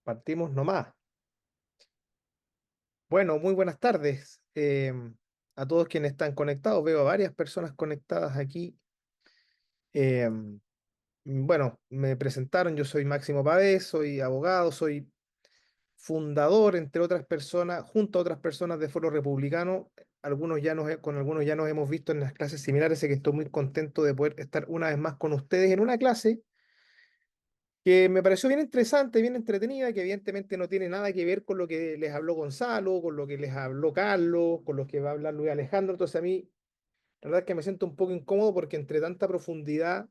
Partimos nomás. Bueno, muy buenas tardes a todos quienes están conectados. Veo a varias personas conectadas aquí. Em, bueno, me presentaron, yo soy Máximo Pavés, soy abogado, soy fundador, entre otras personas, junto a otras personas de Foro Republicano. Con algunos ya nos hemos visto en las clases similares, así que estoy muy contento de poder estar una vez más con ustedes en una clase que me pareció bien interesante, bien entretenida, que evidentemente no tiene nada que ver con lo que les habló Gonzalo, con lo que les habló Carlos, con lo que va a hablar Luis Alejandro. Entonces a mí, la verdad es que me siento un poco incómodo porque entre tanta profundidad,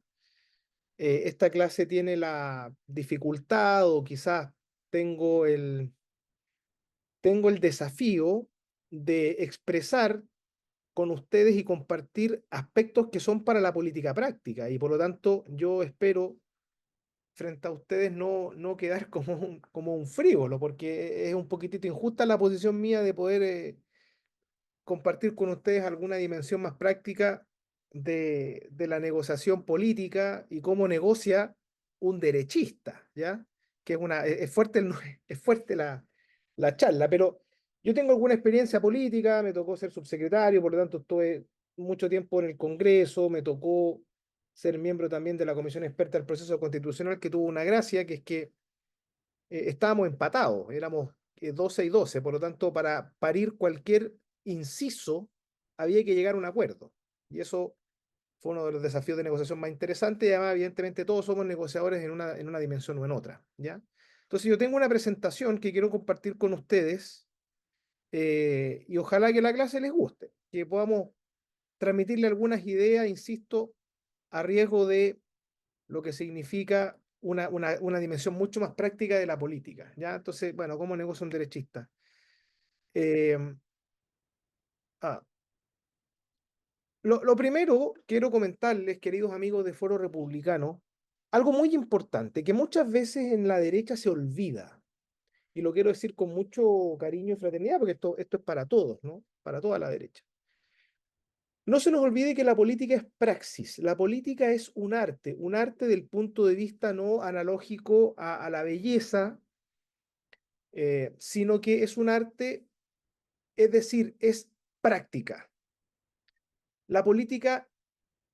esta clase tiene la dificultad o quizás tengo tengo el desafío de expresar con ustedes y compartir aspectos que son para la política práctica. Y por lo tanto, yo espero frente a ustedes no quedar como un frívolo, porque es un poquitito injusta la posición mía de poder compartir con ustedes alguna dimensión más práctica de la negociación política y cómo negocia un derechista, ¿ya? Que es fuerte, es fuerte la charla, pero yo tengo alguna experiencia política, me tocó ser subsecretario, por lo tanto estuve mucho tiempo en el Congreso, me tocó ser miembro también de la Comisión Experta del Proceso Constitucional, que tuvo una gracia, que es que estábamos empatados, éramos 12 y 12, por lo tanto, para parir cualquier inciso había que llegar a un acuerdo. Y eso fue uno de los desafíos de negociación más interesantes, y además, evidentemente, todos somos negociadores en una dimensión o en otra, ¿ya? Entonces, yo tengo una presentación que quiero compartir con ustedes y ojalá que la clase les guste, que podamos transmitirle algunas ideas, insisto, a riesgo de lo que significa una dimensión mucho más práctica de la política, ¿ya? Entonces, bueno, ¿cómo negocia un derechista? Eh, ah, lo primero, quiero comentarles, queridos amigos de Foro Republicano, algo muy importante que muchas veces en la derecha se olvida, y lo quiero decir con mucho cariño y fraternidad, porque esto es para todos, ¿no? Para toda la derecha. No se nos olvide que la política es praxis, la política es un arte del punto de vista no analógico a la belleza, sino que es un arte, es decir, es práctica. La política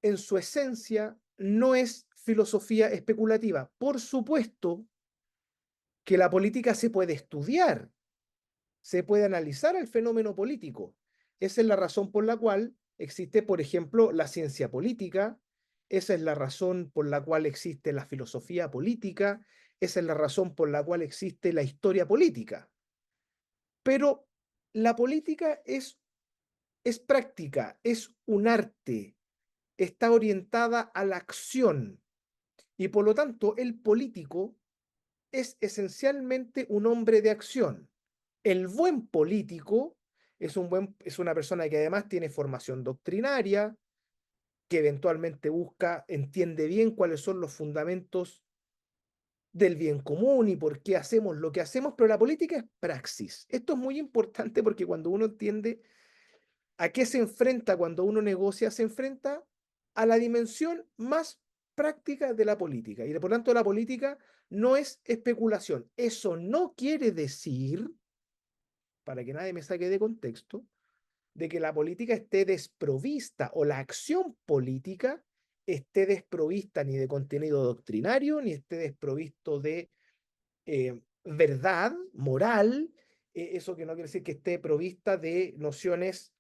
en su esencia no es filosofía especulativa. Por supuesto que la política se puede estudiar, se puede analizar el fenómeno político. Esa es la razón por la cual existe, por ejemplo, la ciencia política, esa es la razón por la cual existe la filosofía política, esa es la razón por la cual existe la historia política. Pero la política es práctica, es un arte, está orientada a la acción y por lo tanto el político es esencialmente un hombre de acción. El buen político es una persona que además tiene formación doctrinaria, que eventualmente entiende bien cuáles son los fundamentos del bien común y por qué hacemos lo que hacemos, pero la política es praxis. Esto es muy importante porque cuando uno entiende ¿a qué se enfrenta cuando uno negocia? Se enfrenta a la dimensión más práctica de la política. Y por tanto, la política no es especulación. Eso no quiere decir, para que nadie me saque de contexto, de que la política esté desprovista o la acción política esté desprovista ni de contenido doctrinario, ni esté desprovisto de verdad moral. Eso que no quiere decir que esté provista de nociones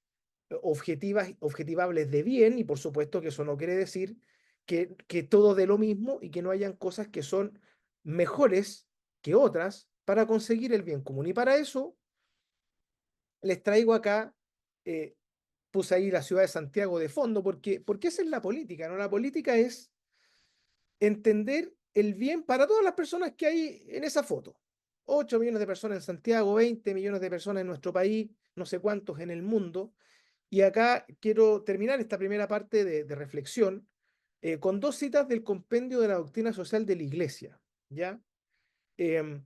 objetivables de bien, y por supuesto que eso no quiere decir que todo de lo mismo y que no hayan cosas que son mejores que otras para conseguir el bien común. Y para eso les traigo acá, eh, puse ahí la ciudad de Santiago de fondo, porque esa es la política, ¿no? La política es entender el bien para todas las personas que hay en esa foto. 8 millones de personas en Santiago, 20 millones de personas en nuestro país, no sé cuántos en el mundo. Y acá quiero terminar esta primera parte de reflexión con dos citas del compendio de la doctrina social de la Iglesia, ¿ya? Em,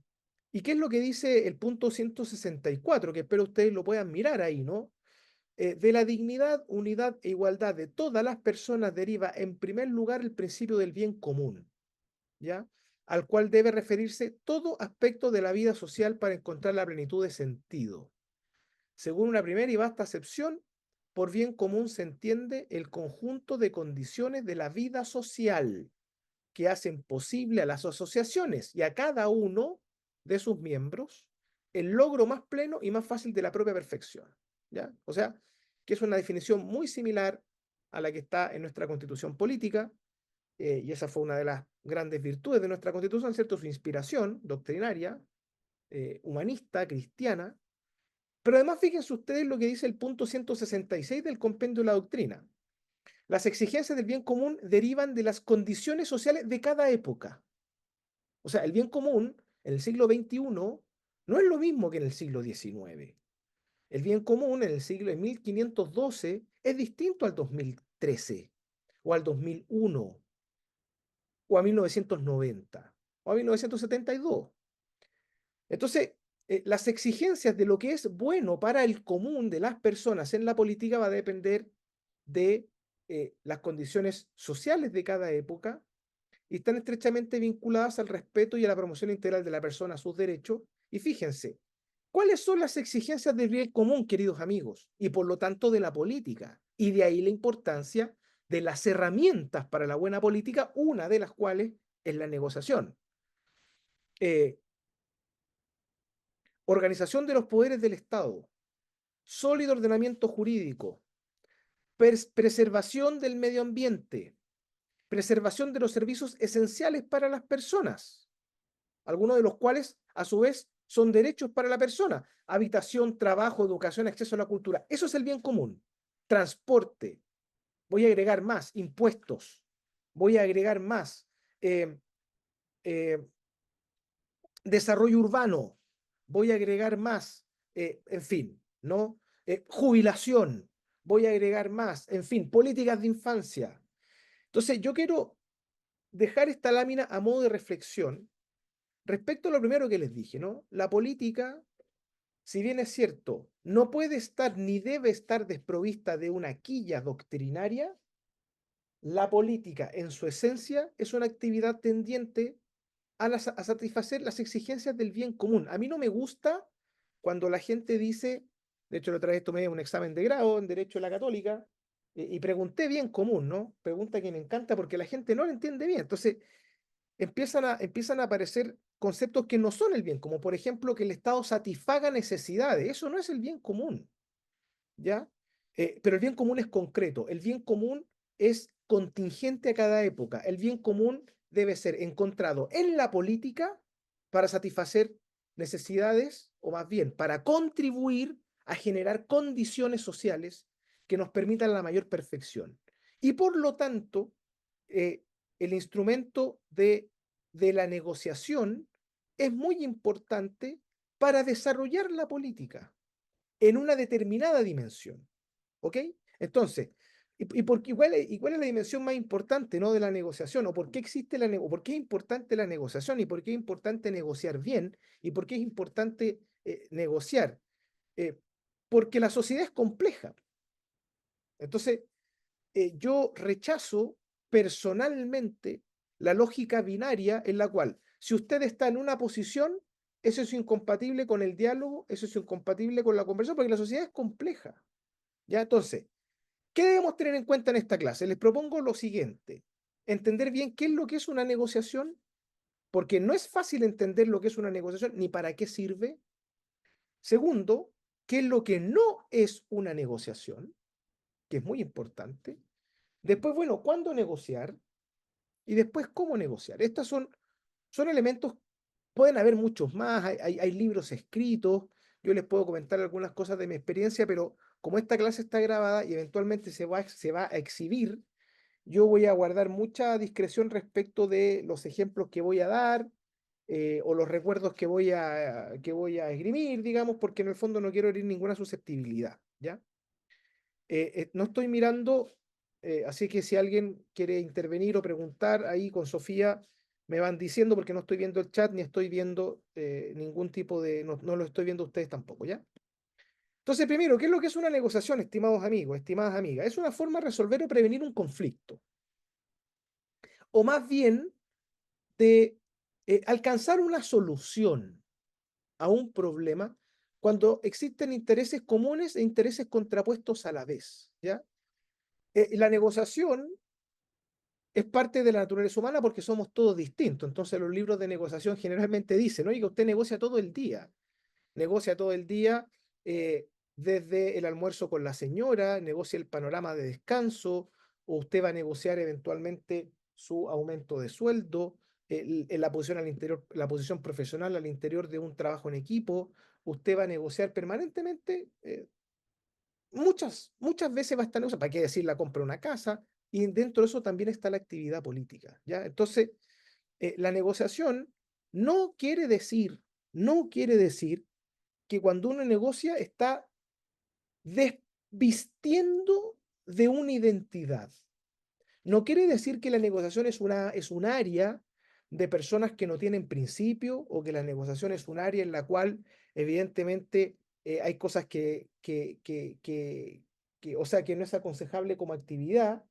¿Y qué es lo que dice el punto 164? Que espero ustedes lo puedan mirar ahí, ¿no? De la dignidad, unidad e igualdad de todas las personas deriva en primer lugar el principio del bien común, ¿ya? al cual debe referirse todo aspecto de la vida social para encontrar la plenitud de sentido. Según una primera y vasta acepción, por bien común se entiende el conjunto de condiciones de la vida social que hacen posible a las asociaciones y a cada uno de sus miembros el logro más pleno y más fácil de la propia perfección. ¿Ya? O sea, que es una definición muy similar a la que está en nuestra Constitución política, y esa fue una de las grandes virtudes de nuestra Constitución, ¿cierto? Su inspiración doctrinaria, humanista, cristiana. Pero además fíjense ustedes lo que dice el punto 166 del compendio de la doctrina. Las exigencias del bien común derivan de las condiciones sociales de cada época. O sea, el bien común en el siglo XXI no es lo mismo que en el siglo XIX. El bien común en el siglo de 1512 es distinto al 2013, o al 2001, o a 1990, o a 1972. Entonces, las exigencias de lo que es bueno para el común de las personas en la política va a depender de las condiciones sociales de cada época y están estrechamente vinculadas al respeto y a la promoción integral de la persona, a sus derechos. Y fíjense, ¿cuáles son las exigencias del bien común, queridos amigos? Y por lo tanto de la política. Y de ahí la importancia de las herramientas para la buena política, una de las cuales es la negociación. Eh, Organización de los poderes del Estado, sólido ordenamiento jurídico, preservación del medio ambiente, preservación de los servicios esenciales para las personas, algunos de los cuales, a su vez, son derechos para la persona: habitación, trabajo, educación, acceso a la cultura. Eso es el bien común. Transporte, voy a agregar más, impuestos, voy a agregar más, eh, eh, desarrollo urbano, voy a agregar más, en fin, ¿no? Jubilación, voy a agregar más, en fin, políticas de infancia. Entonces, yo quiero dejar esta lámina a modo de reflexión respecto a lo primero que les dije, ¿no? La política, si bien es cierto, no puede estar ni debe estar desprovista de una quilla doctrinaria. La política, en su esencia, es una actividad tendiente a satisfacer las exigencias del bien común. A mí no me gusta cuando la gente dice, de hecho la otra vez tomé un examen de grado en Derecho de la Católica, y pregunté bien común, ¿no? Pregunta que me encanta porque la gente no lo entiende bien. Entonces empiezan a aparecer conceptos que no son el bien, como por ejemplo que el Estado satisfaga necesidades. Eso no es el bien común, ¿ya? Pero el bien común es concreto, el bien común es contingente a cada época, el bien común debe ser encontrado en la política para satisfacer necesidades, o más bien para contribuir a generar condiciones sociales que nos permitan la mayor perfección. Y por lo tanto, eh, el instrumento de la negociación es muy importante para desarrollar la política en una determinada dimensión. ¿Ok? Entonces, ¿y cuál es la dimensión más importante, ¿no?, de la negociación? ¿O por qué existe o por qué es importante la negociación? ¿Y por qué es importante negociar bien? ¿Y por qué es importante negociar? Eh, Porque la sociedad es compleja. Entonces, yo rechazo personalmente la lógica binaria en la cual, si usted está en una posición, eso es incompatible con el diálogo, eso es incompatible con la conversación, porque la sociedad es compleja. ¿Ya? Entonces, ¿qué debemos tener en cuenta en esta clase? Les propongo lo siguiente: entender bien qué es lo que es una negociación, porque no es fácil entender lo que es una negociación ni para qué sirve. Segundo, qué es lo que no es una negociación, que es muy importante. Después, bueno, ¿cuándo negociar? Y después, ¿cómo negociar? Estos son elementos, pueden haber muchos más, hay libros escritos, yo les puedo comentar algunas cosas de mi experiencia, pero como esta clase está grabada y eventualmente se va a exhibir, yo voy a guardar mucha discreción respecto de los ejemplos que voy a dar, o los recuerdos que voy a esgrimir, digamos, porque en el fondo no quiero herir ninguna susceptibilidad, ¿ya? No estoy mirando, así que si alguien quiere intervenir o preguntar ahí con Sofía, me van diciendo, porque no estoy viendo el chat ni estoy viendo ningún tipo de, no lo estoy viendo ustedes tampoco, ¿ya? Entonces, primero, ¿qué es lo que es una negociación, estimados amigos, estimadas amigas? Es una forma de resolver o prevenir un conflicto, o más bien de alcanzar una solución a un problema cuando existen intereses comunes e intereses contrapuestos a la vez, ¿ya? La negociación es parte de la naturaleza humana porque somos todos distintos. Entonces los libros de negociación generalmente dicen, oiga, usted negocia todo el día, desde el almuerzo con la señora, negocia el panorama de descanso, o usted va a negociar eventualmente su aumento de sueldo, en la posición al interior, la posición profesional al interior de un trabajo en equipo, usted va a negociar permanentemente, muchas veces va a estar negociando, ¿para qué decir la compra de una casa? Y dentro de eso también está la actividad política, ¿ya? Entonces, la negociación no quiere decir, no quiere decir que cuando uno negocia está desvistiendo de una identidad. No quiere decir que la negociación es un área de personas que no tienen principio o que la negociación es un área en la cual evidentemente hay cosas o sea, que no es aconsejable como actividad.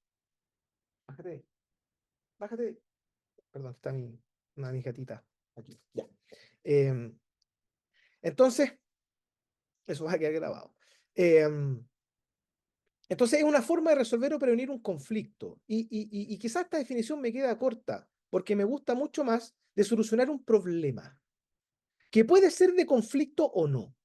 Bájate, bájate. Perdón, está una mi gatita aquí. Ya. Em, entonces, eso va a quedar grabado. Entonces es una forma de resolver o prevenir un conflicto. Y quizás esta definición me queda corta, porque me gusta mucho más de solucionar un problema, que puede ser de conflicto o no.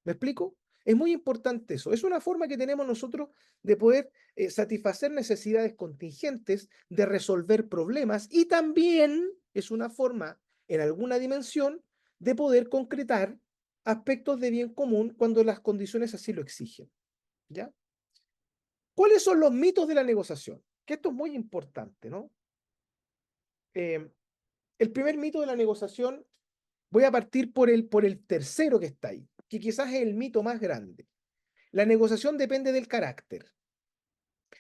¿Me explico? Es muy importante eso. Es una forma que tenemos nosotros de poder satisfacer necesidades contingentes, de resolver problemas, y también es una forma, en alguna dimensión, de poder concretar aspectos de bien común cuando las condiciones así lo exigen. ¿Ya? ¿Cuáles son los mitos de la negociación? Que esto es muy importante, ¿no? Eh, el primer mito de la negociación, voy a partir por el tercero que está ahí, que quizás es el mito más grande. La negociación depende del carácter.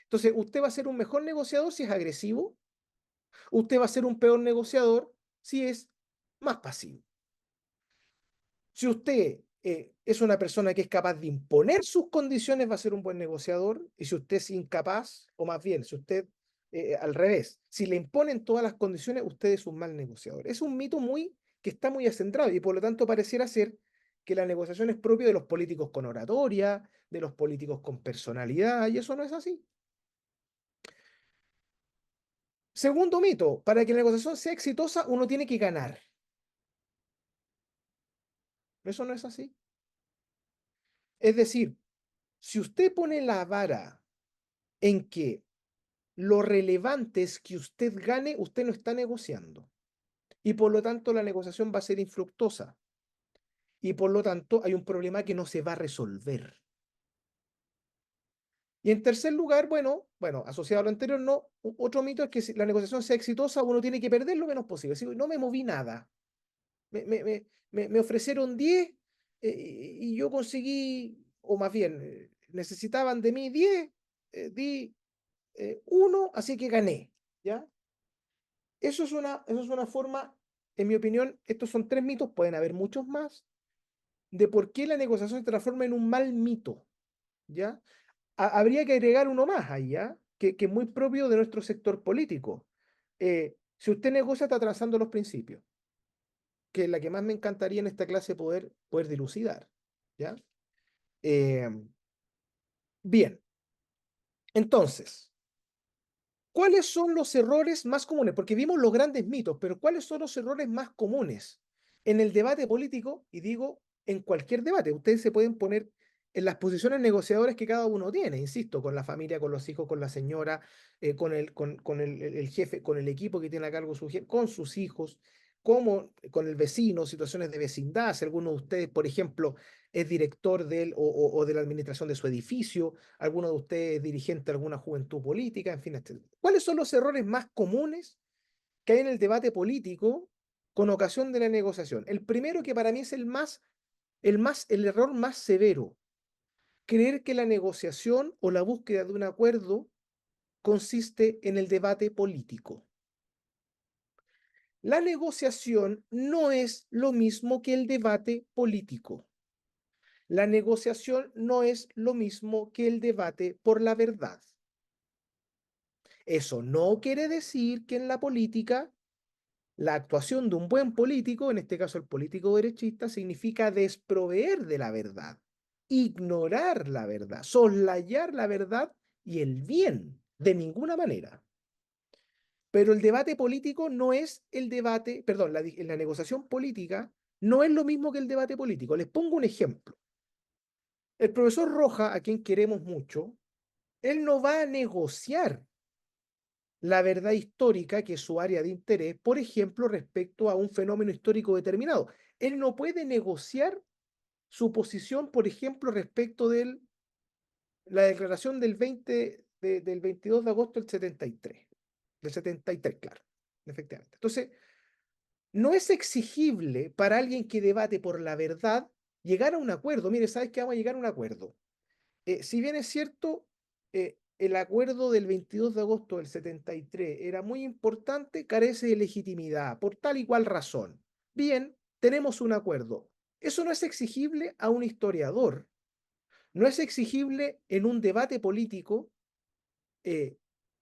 Entonces, usted va a ser un mejor negociador si es agresivo, usted va a ser un peor negociador si es más pasivo. Si usted es una persona que es capaz de imponer sus condiciones, va a ser un buen negociador. Y si usted es incapaz, o más bien, si usted, al revés, si le imponen todas las condiciones, usted es un mal negociador. Es un mito que está muy acendrado y por lo tanto pareciera ser que la negociación es propia de los políticos con oratoria, de los políticos con personalidad, y eso no es así. Segundo mito, para que la negociación sea exitosa, uno tiene que ganar. Eso no es así. Es decir, si usted pone la vara en que lo relevante es que usted gane, usted no está negociando. Y por lo tanto la negociación va a ser infructuosa. Y por lo tanto hay un problema que no se va a resolver. Y en tercer lugar, bueno, asociado a lo anterior, no, otro mito es que si la negociación sea exitosa, uno tiene que perder lo menos posible. Si no me moví nada. Me ofrecieron 10 y yo conseguí, o más bien, necesitaban de mí 10, di 1, así que gané, ¿ya? Eso es una forma, en mi opinión, estos son 3 mitos, pueden haber muchos más, de por qué la negociación se transforma en un mal mito, ¿ya? Habría que agregar uno más ahí, ¿ya? Que es muy propio de nuestro sector político. Si usted negocia, está trazando los principios, que es la que más me encantaría en esta clase poder dilucidar, ¿ya? Eh, bien, entonces, ¿cuáles son los errores más comunes? Porque vimos los grandes mitos, pero ¿cuáles son los errores más comunes en el debate político? Y digo, en cualquier debate. Ustedes se pueden poner en las posiciones negociadoras que cada uno tiene, insisto, con la familia, con los hijos, con la señora, con el jefe, con el equipo que tiene a cargo su jefe, con sus hijos, como con el vecino, situaciones de vecindad. Si alguno de ustedes, por ejemplo, es director o de la administración de su edificio, alguno de ustedes es dirigente de alguna juventud política, en fin, etc. ¿Cuáles son los errores más comunes que hay en el debate político con ocasión de la negociación? El primero, que para mí es el error más severo: creer que la negociación o la búsqueda de un acuerdo consiste en el debate político. La negociación no es lo mismo que el debate político. La negociación no es lo mismo que el debate por la verdad. Eso no quiere decir que en la política La actuación de un buen político, en este caso el político derechista, significa desproveer de la verdad, ignorar la verdad, soslayar la verdad y el bien, de ninguna manera. Pero el debate político no es el debate, perdón, la negociación política no es lo mismo que el debate político. Les pongo un ejemplo. El profesor Roja, a quien queremos mucho, él no va a negociar la verdad histórica, que es su área de interés, por ejemplo, respecto a un fenómeno histórico determinado. Él no puede negociar su posición, por ejemplo, respecto de la declaración del 22 de agosto del 73. Del 73, claro, efectivamente. Entonces, no es exigible para alguien que debate por la verdad llegar a un acuerdo. Mire, ¿sabes qué? Vamos a llegar a un acuerdo. Si bien es cierto, el acuerdo del 22 de agosto del 73 era muy importante, carece de legitimidad por tal y cual razón. Bien, tenemos un acuerdo. Eso no es exigible a un historiador, no es exigible en un debate político, eh,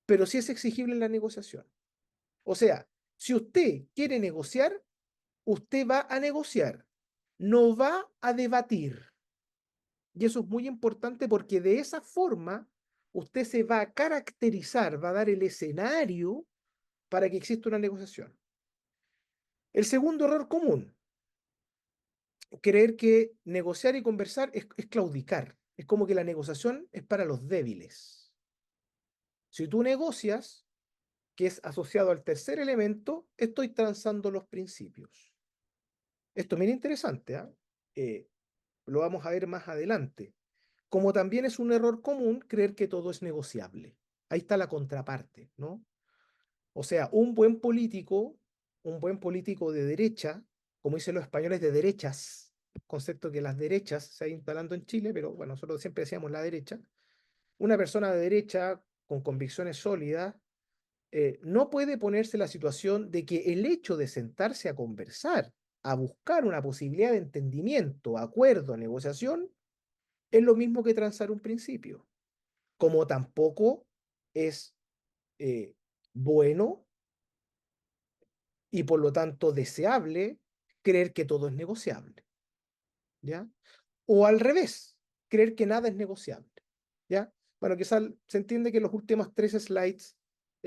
pero sí es exigible en la negociación. O sea, si usted quiere negociar, usted va a negociar, no va a debatir. Y eso es muy importante porque de esa forma usted se va a caracterizar, va a dar el escenario para que exista una negociación. El segundo error común, creer que negociar y conversar es claudicar. Es como que la negociación es para los débiles. Si tú negocias, que es asociado al tercer elemento, estoy transando los principios. Esto es bien interesante, ¿eh? Lo vamos a ver más adelante. Como también es un error común creer que todo es negociable. Ahí está la contraparte, ¿no? O sea, un buen político de derecha, como dicen los españoles, de derechas, concepto que las derechas se ha ido instalando en Chile, pero bueno, nosotros siempre decíamos la derecha. Una persona de derecha con convicciones sólidas no puede ponerse en la situación de que el hecho de sentarse a conversar, a buscar una posibilidad de entendimiento, acuerdo, negociación, es lo mismo que transar un principio, como tampoco es eh, bueno y por lo tanto deseable creer que todo es negociable, ¿ya? O al revés, creer que nada es negociable, ¿ya? Bueno, quizás se entiende que los últimos tres slides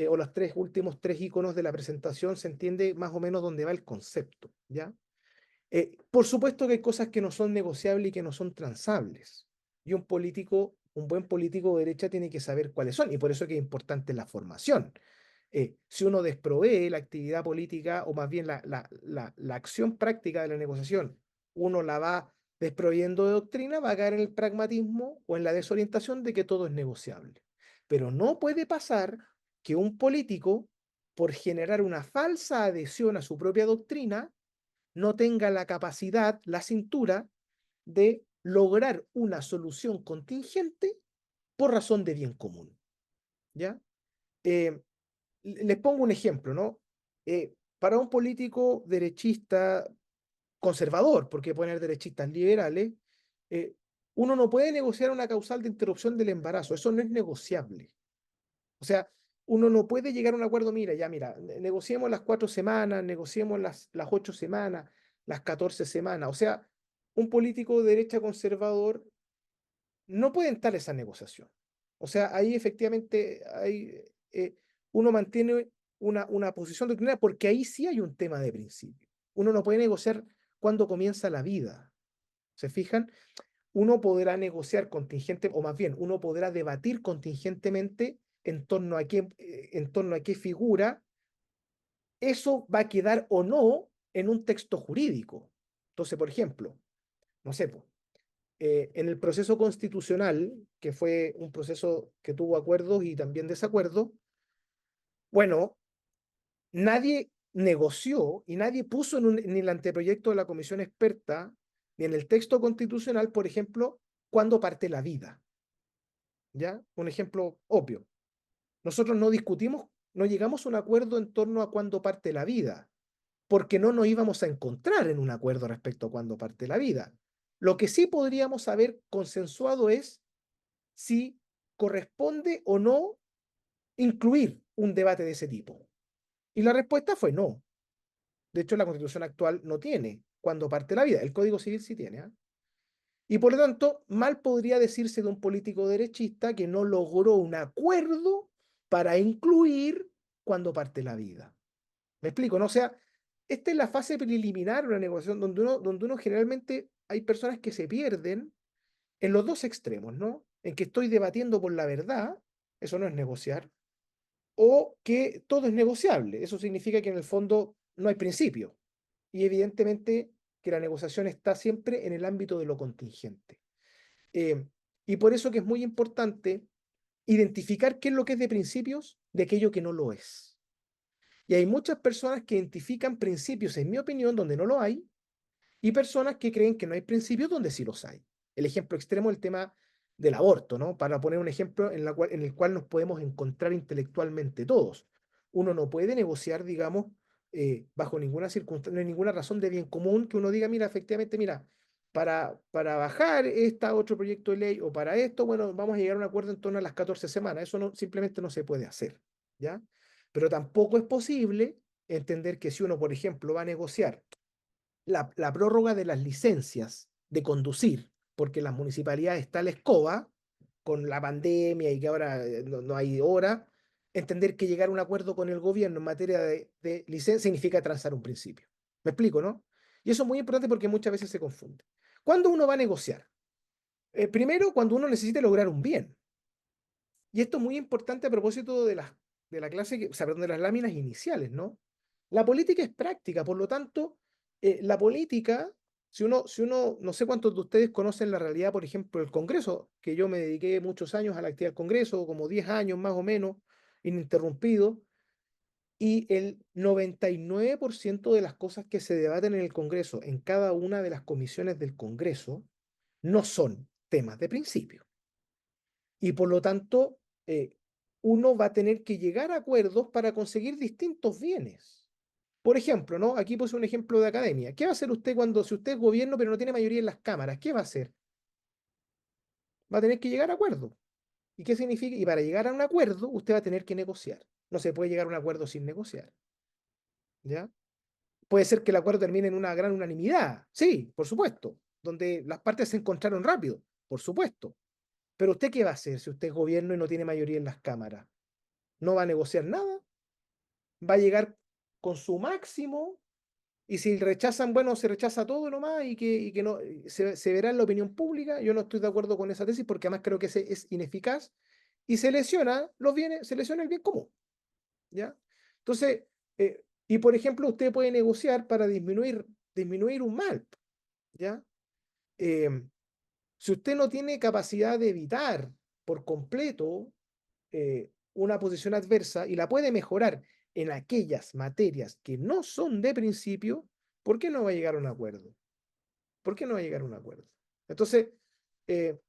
o los últimos tres iconos de la presentación se entiende más o menos dónde va el concepto, ¿ya? Por supuesto que hay cosas que no son negociables y que no son transables. Y un buen político de derecha tiene que saber cuáles son. Y por eso es que es importante la formación. Si uno desprovee la actividad política, o más bien la acción práctica de la negociación, uno la va desproveyendo de doctrina, va a caer en el pragmatismo o en la desorientación de que todo es negociable. Pero no puede pasar que un político, por generar una falsa adhesión a su propia doctrina, no tenga la capacidad, la cintura, de lograr una solución contingente por razón de bien común. ¿Ya? Eh, Les pongo un ejemplo, ¿no? Para un político derechista conservador, porque pueden haber derechistas liberales, eh, uno no puede negociar una causal de interrupción del embarazo, eso no es negociable. O sea, uno no puede llegar a un acuerdo, mira, ya, mira, negociemos las 4 semanas, negociemos las 8 semanas, las 14 semanas. O sea, un político de derecha conservador no puede entrar a esa negociación. O sea, ahí efectivamente uno mantiene una posición doctrinaria porque ahí sí hay un tema de principio. Uno no puede negociar cuando comienza la vida. ¿Se fijan? Uno podrá negociar contingente, o más bien, uno podrá debatir contingentemente en torno a qué figura eso va a quedar o no en un texto jurídico. Entonces, por ejemplo, no sé, po, en el proceso constitucional, que fue un proceso que tuvo acuerdos y también desacuerdos, bueno, nadie negoció y nadie puso en el anteproyecto de la comisión experta ni en el texto constitucional, por ejemplo, cuándo parte la vida. ¿Ya? Un ejemplo obvio. Nosotros no discutimos, no llegamos a un acuerdo en torno a cuándo parte la vida, porque no nos íbamos a encontrar en un acuerdo respecto a cuándo parte la vida. Lo que sí podríamos haber consensuado es si corresponde o no incluir un debate de ese tipo. Y la respuesta fue no. De hecho, la Constitución actual no tiene cuándo parte la vida. El Código Civil sí tiene, ¿ah? Y por lo tanto, mal podría decirse de un político derechista que no logró un acuerdo para incluir cuando parte la vida. ¿Me explico? ¿No? O sea, esta es la fase preliminar de una negociación donde uno generalmente hay personas que se pierden en los dos extremos, ¿no? En que estoy debatiendo por la verdad, eso no es negociar, o que todo es negociable. Eso significa que en el fondo no hay principio. Y evidentemente que la negociación está siempre en el ámbito de lo contingente. Eh, y por eso que es muy importante identificar qué es lo que es de principios de aquello que no lo es. Y hay muchas personas que identifican principios, en mi opinión, donde no lo hay, y personas que creen que no hay principios donde sí los hay. El ejemplo extremo es el tema del aborto, ¿no? Para poner un ejemplo en el cual nos podemos encontrar intelectualmente todos. Uno no puede negociar, digamos, bajo ninguna circunstancia, no hay ninguna razón de bien común que uno diga, mira, efectivamente, mira, para bajar este otro proyecto de ley o para esto, bueno, vamos a llegar a un acuerdo en torno a las 14 semanas. Eso no, simplemente no se puede hacer, ¿ya? Pero tampoco es posible entender que si uno, por ejemplo, va a negociar la prórroga de las licencias de conducir, porque las municipalidades está la escoba con la pandemia y que ahora no hay hora, entender que llegar a un acuerdo con el gobierno en materia de licencia significa transar un principio. ¿Me explico, no? Y eso es muy importante porque muchas veces se confunde. ¿Cuándo uno va a negociar? Primero, cuando uno necesite lograr un bien. Y esto es muy importante a propósito de la clase, o sea, perdón, de las láminas iniciales, ¿no? La política es práctica, por lo tanto, la política, si uno, no sé cuántos de ustedes conocen la realidad, por ejemplo, del Congreso, que yo me dediqué muchos años a la actividad del Congreso, como 10 años más o menos, ininterrumpido, y el 99% de las cosas que se debaten en el Congreso, en cada una de las comisiones del Congreso, no son temas de principio. Y por lo tanto, uno va a tener que llegar a acuerdos para conseguir distintos bienes. Por ejemplo, ¿no? Aquí puse un ejemplo de academia. ¿Qué va a hacer usted si usted es gobierno pero no tiene mayoría en las cámaras? ¿Qué va a hacer? Va a tener que llegar a acuerdos. ¿Y qué significa? Y para llegar a un acuerdo, usted va a tener que negociar. No se puede llegar a un acuerdo sin negociar. ¿Ya? Puede ser que el acuerdo termine en una gran unanimidad. Sí, por supuesto. Donde las partes se encontraron rápido. Por supuesto. Pero usted qué va a hacer si usted es gobierno y no tiene mayoría en las cámaras? ¿No va a negociar nada? ¿Va a llegar con su máximo? Y si rechazan, bueno, se rechaza todo nomás y que no se verá en la opinión pública. Yo no estoy de acuerdo con esa tesis porque además creo que es ineficaz y se lesiona los bienes, se lesiona el bien común, ¿ya? Entonces, y por ejemplo, usted puede negociar para disminuir un mal, ¿ya? Eh, si usted no tiene capacidad de evitar por completo una posición adversa y la puede mejorar en aquellas materias que no son de principio, ¿por qué no va a llegar a un acuerdo? ¿Por qué no va a llegar a un acuerdo? Entonces, eh,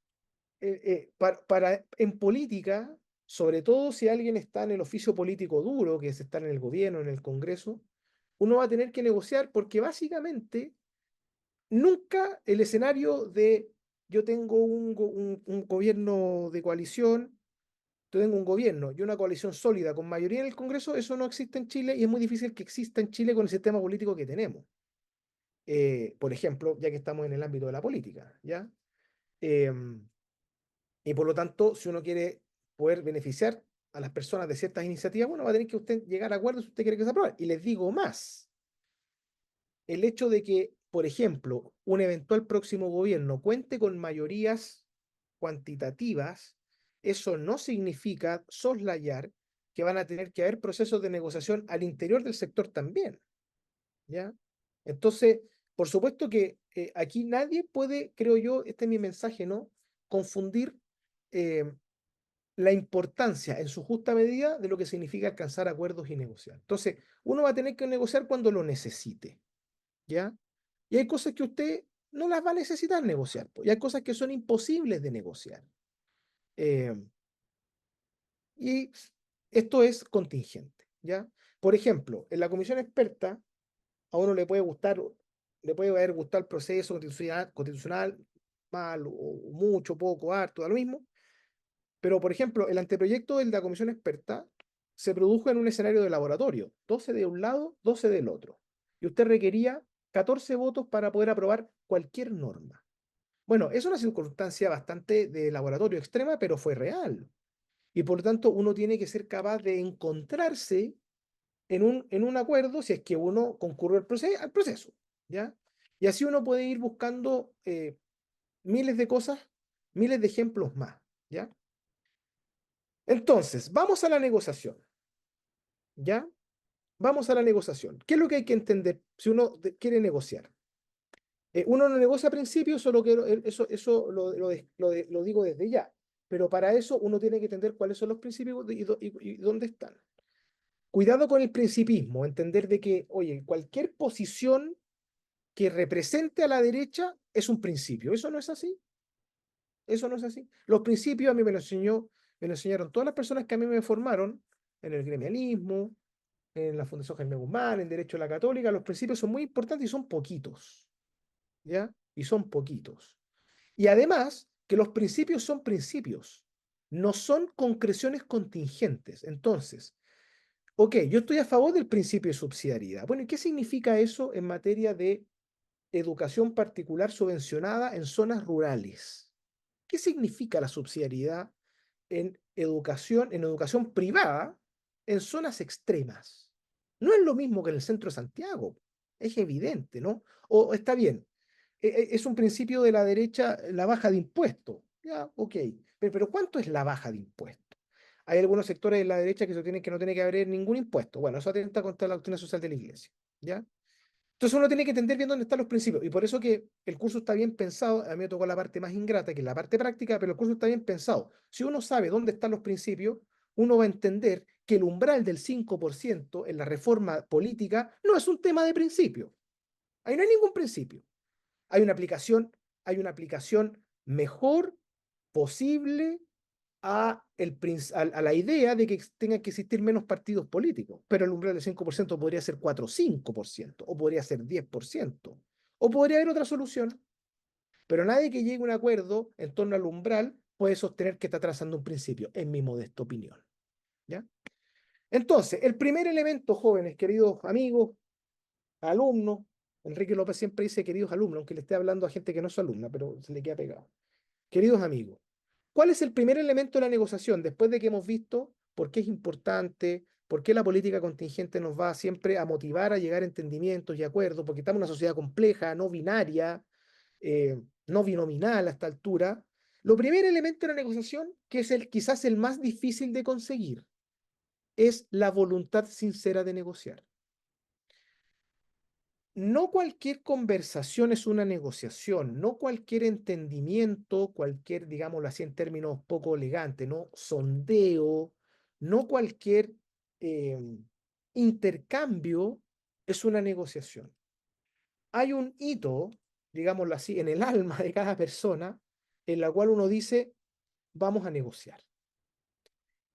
en política, sobre todo si alguien está en el oficio político duro, que es estar en el gobierno, en el Congreso, uno va a tener que negociar porque básicamente nunca el escenario de yo tengo un gobierno de coalición, yo tengo un gobierno y una coalición sólida con mayoría en el Congreso, eso no existe en Chile y es muy difícil que exista en Chile con el sistema político que tenemos. Por ejemplo, ya que estamos en el ámbito de la política, ¿ya? Em, y por lo tanto, si uno quiere poder beneficiar a las personas de ciertas iniciativas, bueno, va a tener que usted llegar a acuerdos si usted quiere que se apruebe. Y les digo más, el hecho de que, por ejemplo, un eventual próximo gobierno cuente con mayorías cuantitativas, eso no significa soslayar que van a tener que haber procesos de negociación al interior del sector también, ¿ya? Entonces, por supuesto que aquí nadie puede, creo yo, este es mi mensaje, ¿no? Confundir eh, la importancia en su justa medida de lo que significa alcanzar acuerdos y negociar. Entonces, uno va a tener que negociar cuando lo necesite, ¿ya? Y hay cosas que usted no las va a necesitar negociar, pues, y hay cosas que son imposibles de negociar. Eh, y esto es contingente, ¿ya? Por ejemplo, en la comisión experta, a uno le puede haber gustado el proceso constitucional mal, o mucho, poco, harto, da lo mismo, pero por ejemplo, el anteproyecto de la comisión experta se produjo en un escenario de laboratorio, 12 de un lado, 12 del otro. y usted requería 14 votos para poder aprobar cualquier norma. Bueno, es una circunstancia bastante de laboratorio extrema, pero fue real. Y por lo tanto, uno tiene que ser capaz de encontrarse en un acuerdo si es que uno concurre al proceso, ¿ya? Y así uno puede ir buscando miles de cosas, miles de ejemplos más, ¿ya? Entonces, vamos a la negociación, ¿ya? Vamos a la negociación. ¿Qué es lo que hay que entender si uno quiere negociar? Uno no negocia a principio, solo quiero, eso lo digo desde ya. Pero para eso uno tiene que entender cuáles son los principios y dónde están. Cuidado con el principismo, entender de que, oye, cualquier posición que represente a la derecha es un principio. Eso no es así. Eso no es así. Los principios a mí me lo enseñaron todas las personas que a mí me formaron en el gremialismo, en la Fundación Jaime Guzmán, en Derecho a la Católica. Los principios son muy importantes y son poquitos, ¿ya? Y son poquitos. Y además, que los principios son principios, no son concreciones contingentes. Entonces, ok, yo estoy a favor del principio de subsidiariedad. Bueno, ¿y qué significa eso en materia de educación particular subvencionada en zonas rurales? ¿Qué significa la subsidiariedad en educación privada en zonas extremas? No es lo mismo que en el centro de Santiago, es evidente, ¿no? O está bien, es un principio de la derecha la baja de impuestos, ya, ok, pero ¿cuánto es la baja de impuestos? Hay algunos sectores de la derecha que no tiene que haber ningún impuesto. Bueno, eso atenta contra la doctrina social de la Iglesia, ¿ya? Entonces uno tiene que entender bien dónde están los principios. Y por eso que el curso está bien pensado. A mí me tocó la parte más ingrata, que es la parte práctica, pero el curso está bien pensado. Si uno sabe dónde están los principios, uno va a entender que el umbral del 5% en la reforma política no es un tema de principio. Ahí no hay ningún principio. Hay una aplicación, hay una aplicación mejor posible a la idea de que tengan que existir menos partidos políticos, pero el umbral del 5% podría ser 4 o 5%, o podría ser 10%, o podría haber otra solución, pero nadie que llegue a un acuerdo en torno al umbral puede sostener que está trazando un principio, en mi modesta opinión. ¿Ya? Entonces, el primer elemento, jóvenes, queridos amigos, alumnos, Enrique López siempre dice queridos alumnos, aunque le esté hablando a gente que no es su alumna, pero se le queda pegado. Queridos amigos, ¿cuál es el primer elemento de la negociación después de que hemos visto por qué es importante, por qué la política contingente nos va siempre a motivar a llegar a entendimientos y acuerdos, porque estamos en una sociedad compleja, no binaria, no binominal a esta altura? Lo primer elemento de la negociación, que es quizás el más difícil de conseguir, es la voluntad sincera de negociar. No cualquier conversación es una negociación, no cualquier entendimiento, cualquier, digámoslo así en términos poco elegantes, no sondeo, no cualquier eh, intercambio es una negociación. Hay un hito, digámoslo así, en el alma de cada persona en la cual uno dice, vamos a negociar.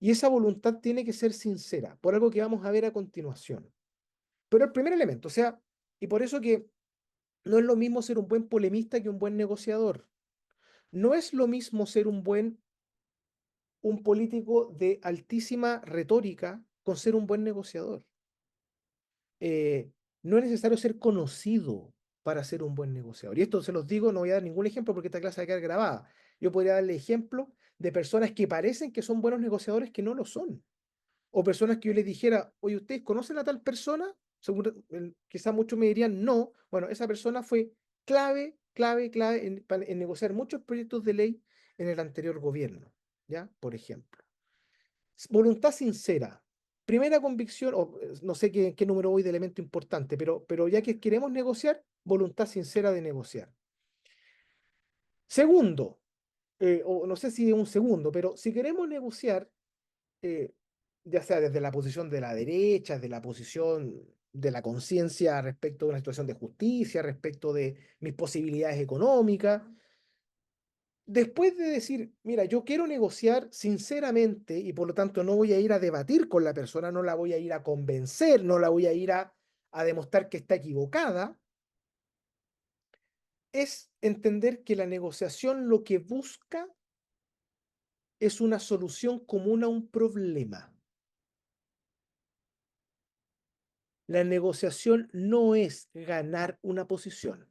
Y esa voluntad tiene que ser sincera, por algo que vamos a ver a continuación. Pero el primer elemento, o sea, y por eso que no es lo mismo ser un buen polemista que un buen negociador. No es lo mismo ser un político de altísima retórica con ser un buen negociador. No es necesario ser conocido para ser un buen negociador. Y esto se los digo, no voy a dar ningún ejemplo porque esta clase va a quedar grabada. Yo podría darle ejemplo de personas que parecen que son buenos negociadores que no lo son. O personas que yo les dijera, oye, ¿ustedes conocen a tal persona? Quizás muchos me dirían no. Bueno, esa persona fue clave en negociar muchos proyectos de ley en el anterior gobierno, ¿ya? Por ejemplo. Voluntad sincera. Primera convicción, o no sé qué número voy de elemento importante, pero ya que queremos negociar, voluntad sincera de negociar. Segundo, o no sé si un segundo, pero si queremos negociar, eh, ya sea desde la posición de la derecha, desde la posición de la conciencia respecto de una situación de justicia, respecto de mis posibilidades económicas, después de decir, mira, yo quiero negociar sinceramente y por lo tanto no voy a ir a debatir con la persona, no la voy a ir a convencer, no la voy a ir a demostrar que está equivocada, es entender que la negociación lo que busca es una solución común a un problema. La negociación no es ganar una posición.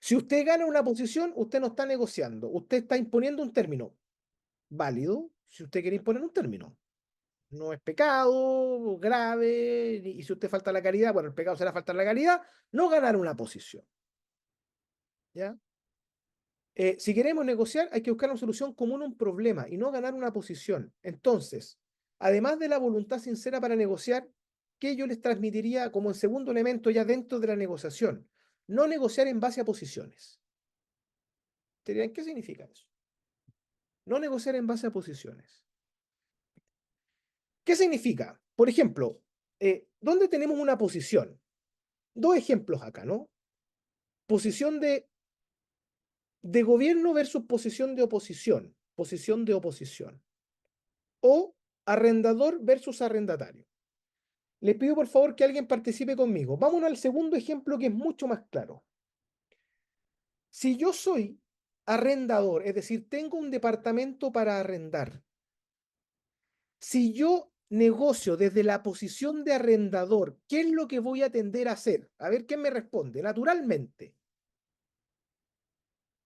Si usted gana una posición, usted no está negociando, usted está imponiendo un término válido, si usted quiere imponer un término. No es pecado grave, y si usted falta la caridad, bueno, el pecado será faltar la caridad, no ganar una posición. ¿Ya? Si queremos negociar, hay que buscar una solución común a un problema y no ganar una posición. Entonces, además de la voluntad sincera para negociar, ¿qué yo les transmitiría como en segundo elemento ya dentro de la negociación? No negociar en base a posiciones. ¿Dirían qué significa eso? No negociar en base a posiciones. ¿Qué significa? Por ejemplo, ¿dónde tenemos una posición? Dos ejemplos acá, ¿no? Posición de gobierno versus posición de oposición. Posición de oposición. O arrendador versus arrendatario. Les pido por favor que alguien participe conmigo. Vámonos al segundo ejemplo que es mucho más claro. Si yo soy arrendador, es decir, tengo un departamento para arrendar, si yo negocio desde la posición de arrendador, ¿qué es lo que voy a tender a hacer? A ver quién me responde. Naturalmente,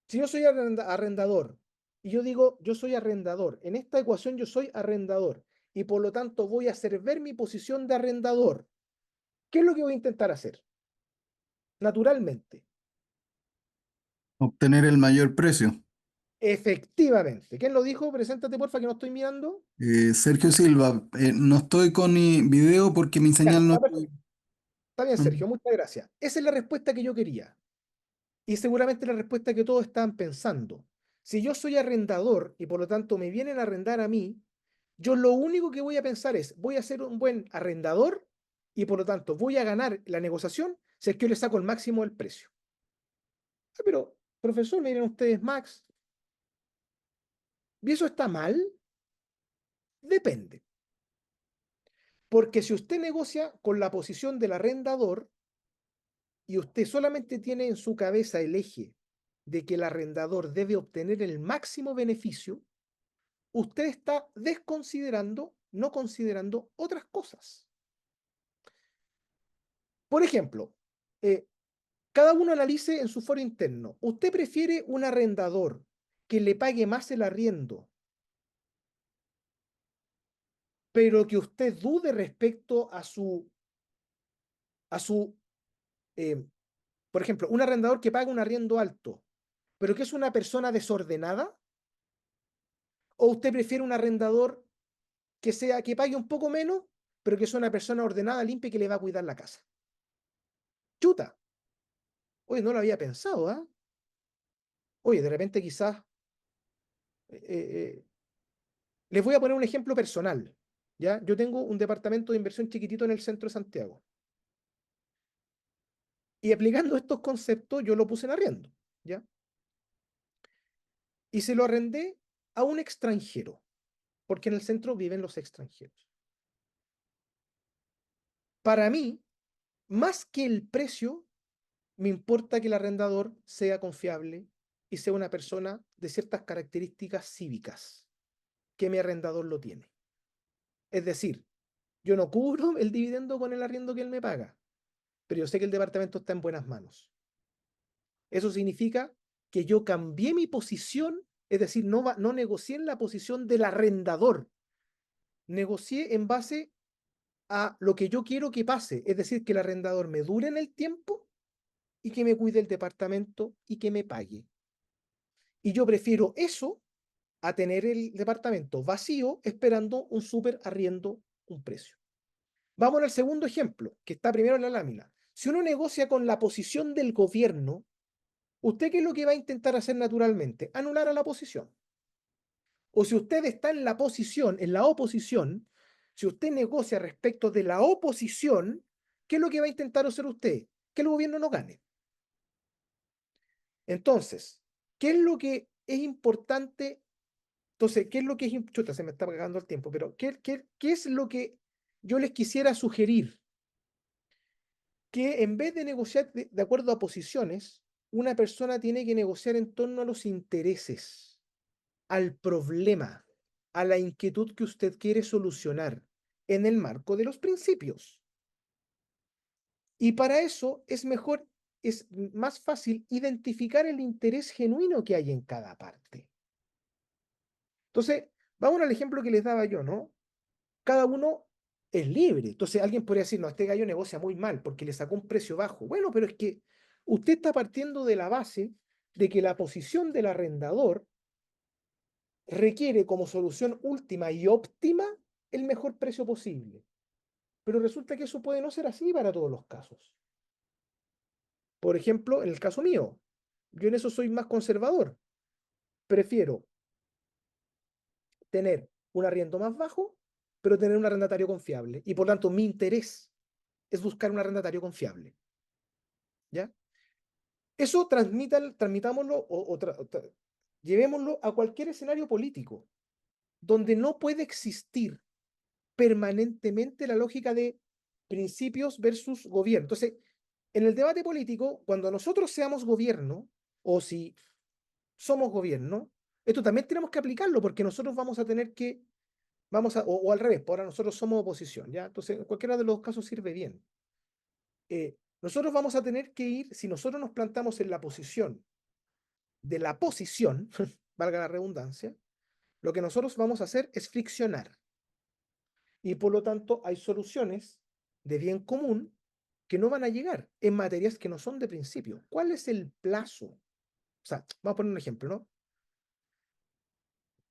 si yo soy arrendador y yo digo, yo soy arrendador, en esta ecuación yo soy arrendador y por lo tanto voy a hacer ver mi posición de arrendador, ¿qué es lo que voy a intentar hacer? Naturalmente. Obtener el mayor precio. Efectivamente. ¿Quién lo dijo? Preséntate, porfa, que no estoy mirando. Sergio Silva, no estoy con mi video porque mi Ya, señal no... está perfecto. Está bien, no- Sergio, muchas gracias. Esa es la respuesta que yo quería. Y seguramente la respuesta que todos estaban pensando. Si yo soy arrendador y por lo tanto me vienen a arrendar a mí, yo lo único que voy a pensar es, voy a ser un buen arrendador y por lo tanto voy a ganar la negociación si es que yo le saco el máximo del precio. Ah, pero, profesor, miren ustedes, Max, ¿y eso está mal? Depende. Porque si usted negocia con la posición del arrendador y usted solamente tiene en su cabeza el eje de que el arrendador debe obtener el máximo beneficio, usted está desconsiderando, no considerando otras cosas. Por ejemplo, eh, cada uno analice en su foro interno. ¿Usted prefiere un arrendador que le pague más el arriendo, pero que usted dude respecto a su eh, por ejemplo, un arrendador que paga un arriendo alto, pero que es una persona desordenada? ¿O usted prefiere un arrendador que pague un poco menos, pero que sea una persona ordenada, limpia y que le va a cuidar la casa? Chuta. Oye, no lo había pensado, ¿ah? Oye, de repente quizás eh, eh, les voy a poner un ejemplo personal, ¿ya? Yo tengo un departamento de inversión chiquitito en el centro de Santiago. Y aplicando estos conceptos, yo lo puse en arriendo, ¿ya? Y se lo arrendé a un extranjero, porque en el centro viven los extranjeros. Para mí, más que el precio, me importa que el arrendador sea confiable y sea una persona de ciertas características cívicas que mi arrendador lo tiene. Es decir, yo no cubro el dividendo con el arriendo que él me paga, pero yo sé que el departamento está en buenas manos. Eso significa que yo cambié mi posición, es decir, no negocié en la posición del arrendador, negocié en base a lo que yo quiero que pase, es decir, que el arrendador me dure en el tiempo y que me cuide el departamento y que me pague. Y yo prefiero eso a tener el departamento vacío esperando un súper arriendo, un precio. Vamos al segundo ejemplo, que está primero en la lámina. Si uno negocia con la posición del gobierno, ¿usted qué es lo que va a intentar hacer naturalmente? Anular a la oposición. O si usted está en la posición, en la oposición, si usted negocia respecto de la oposición, ¿qué es lo que va a intentar hacer usted? Que el gobierno no gane. Entonces, ¿qué es lo que es importante? Entonces, ¿qué es lo que es? Chuta, se me está acabando el tiempo, pero ¿qué es lo que yo les quisiera sugerir? Que en vez de negociar de acuerdo a posiciones, una persona tiene que negociar en torno a los intereses, al problema, a la inquietud que usted quiere solucionar en el marco de los principios. Y para eso es mejor, es más fácil identificar el interés genuino que hay en cada parte. Entonces, vamos al ejemplo que les daba yo, ¿no? Cada uno es libre. Entonces, alguien podría decir, no, este gallo negocia muy mal porque le sacó un precio bajo. Bueno, pero es que usted está partiendo de la base de que la posición del arrendador requiere como solución última y óptima el mejor precio posible. Pero resulta que eso puede no ser así para todos los casos. Por ejemplo, en el caso mío, yo en eso soy más conservador. Prefiero tener un arriendo más bajo, pero tener un arrendatario confiable. Y por tanto, mi interés es buscar un arrendatario confiable. ¿Ya? Eso transmitámoslo llevémoslo a cualquier escenario político, donde no puede existir permanentemente la lógica de principios versus gobierno. Entonces, en el debate político, cuando nosotros seamos gobierno, o si somos gobierno, esto también tenemos que aplicarlo, porque nosotros vamos a tener que, o al revés, por ahora nosotros somos oposición, ¿ya? Entonces, en cualquiera de los casos sirve bien. Nosotros vamos a tener que ir, si nosotros nos plantamos en la posición de la posición, valga la redundancia, lo que nosotros vamos a hacer es friccionar. Y por lo tanto hay soluciones de bien común que no van a llegar en materias que no son de principio. ¿Cuál es el plazo? O sea, vamos a poner un ejemplo, ¿no?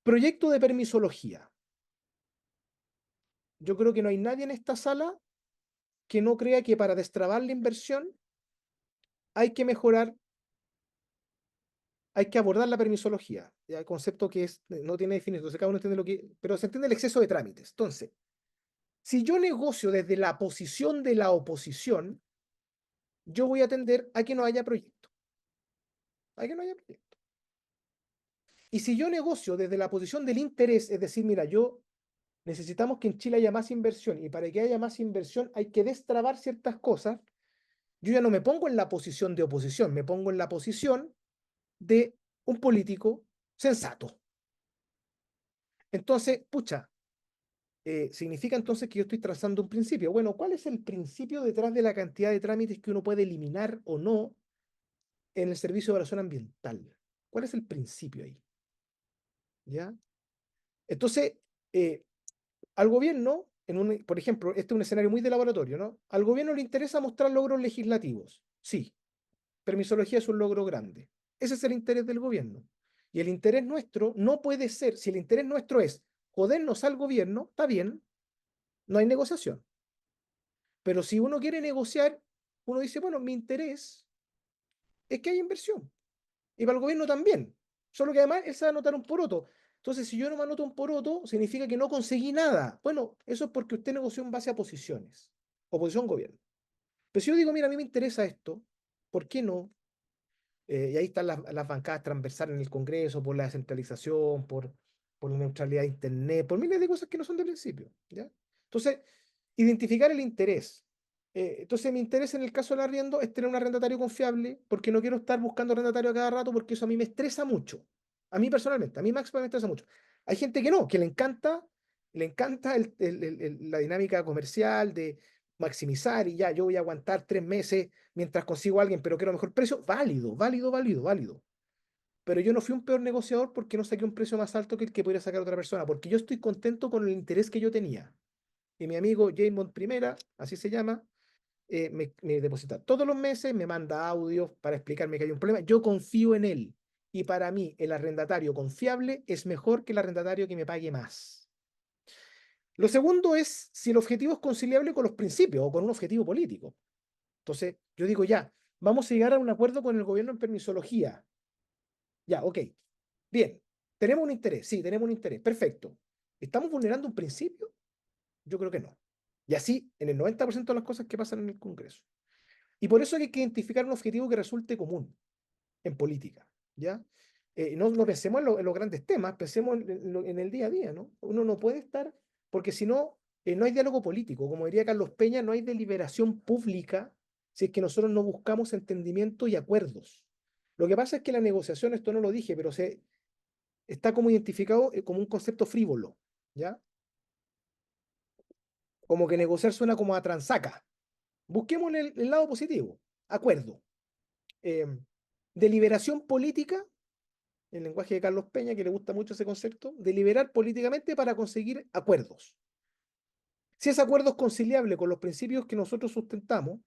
Proyecto de permisología. Yo creo que no hay nadie en esta sala que no crea que para destrabar la inversión hay que mejorar, hay que abordar la permisología. El concepto que es, no tiene definición, entonces cada uno entiende lo que, pero se entiende el exceso de trámites. Entonces, si yo negocio desde la posición de la oposición, yo voy a tender a que no haya proyecto. A que no haya proyecto. Y si yo negocio desde la posición del interés, es decir, mira, yo necesitamos que en Chile haya más inversión y para que haya más inversión hay que destrabar ciertas cosas, yo ya no me pongo en la posición de oposición, me pongo en la posición de un político sensato. Entonces, pucha, significa entonces que yo estoy trazando un principio. Bueno, ¿cuál es el principio detrás de la cantidad de trámites que uno puede eliminar o no en el servicio de evaluación ambiental? ¿Cuál es el principio ahí? ¿Ya? Entonces, eh, al gobierno, por ejemplo, este es un escenario muy de laboratorio, ¿no? Al gobierno le interesa mostrar logros legislativos. Sí, permisología es un logro grande. Ese es el interés del gobierno. Y el interés nuestro no puede ser, si el interés nuestro es jodernos al gobierno, está bien, no hay negociación. Pero si uno quiere negociar, uno dice, bueno, mi interés es que haya inversión. Y para el gobierno también. Solo que además él se va a anotar un poroto. Entonces, si yo no me anoto un poroto, significa que no conseguí nada. Bueno, eso es porque usted negoció en base a posiciones. Oposición-gobierno. Pero si yo digo, mira, a mí me interesa esto, ¿por qué no? Y ahí están las bancadas transversales en el Congreso, por la descentralización, por la neutralidad de Internet, por miles de cosas que no son de principio. ¿Ya? Entonces, identificar el interés. Entonces, mi interés en el caso del arriendo es tener un arrendatario confiable, porque no quiero estar buscando arrendatario a cada rato, porque eso a mí me estresa mucho. A mí personalmente, a mí Max me estresa mucho. Hay gente que no, que le encanta la dinámica comercial de maximizar y ya, yo voy a aguantar 3 meses mientras consigo a alguien, pero quiero mejor precio. Válido, válido, válido, válido. Pero yo no fui un peor negociador porque no saqué un precio más alto que el que pudiera sacar otra persona, porque yo estoy contento con el interés que yo tenía. Y mi amigo James Primera, así se llama, me deposita todos los meses, me manda audios para explicarme que hay un problema. Yo confío en él. Y para mí, el arrendatario confiable es mejor que el arrendatario que me pague más. Lo segundo es si el objetivo es conciliable con los principios o con un objetivo político. Entonces, yo digo ya, vamos a llegar a un acuerdo con el gobierno en permisología. Ya, ok. Bien, tenemos un interés, sí, tenemos un interés. Perfecto. ¿Estamos vulnerando un principio? Yo creo que no. Y así en el 90% de las cosas que pasan en el Congreso. Y por eso hay que identificar un objetivo que resulte común en política, ¿ya? No pensemos en los grandes temas, pensemos en el día a día, ¿no? Uno no puede estar, porque si no, no hay diálogo político. Como diría Carlos Peña, no hay deliberación pública si es que nosotros no buscamos entendimiento y acuerdos. Lo que pasa es que la negociación, esto no lo dije, pero está como identificado como un concepto frívolo, ¿ya? Como que negociar suena como a transaca. Busquemos el lado positivo. Acuerdo. Deliberación política, el lenguaje de Carlos Peña, que le gusta mucho ese concepto, deliberar políticamente para conseguir acuerdos. Si ese acuerdo es conciliable con los principios que nosotros sustentamos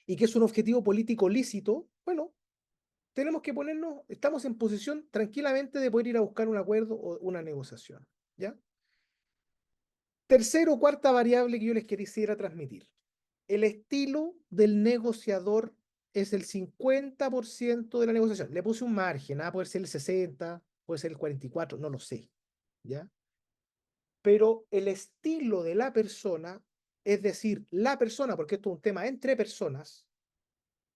y que es un objetivo político lícito, bueno, tenemos que ponernos, estamos en posición tranquilamente de poder ir a buscar un acuerdo o una negociación, ¿ya? Tercero o cuarta variable que yo les quisiera transmitir. El estilo del negociador es el 50% de la negociación. Le puse un margen, puede ser el 60, puede ser el 44, no lo sé, ¿ya? Pero el estilo de la persona, es decir, la persona, porque esto es un tema entre personas,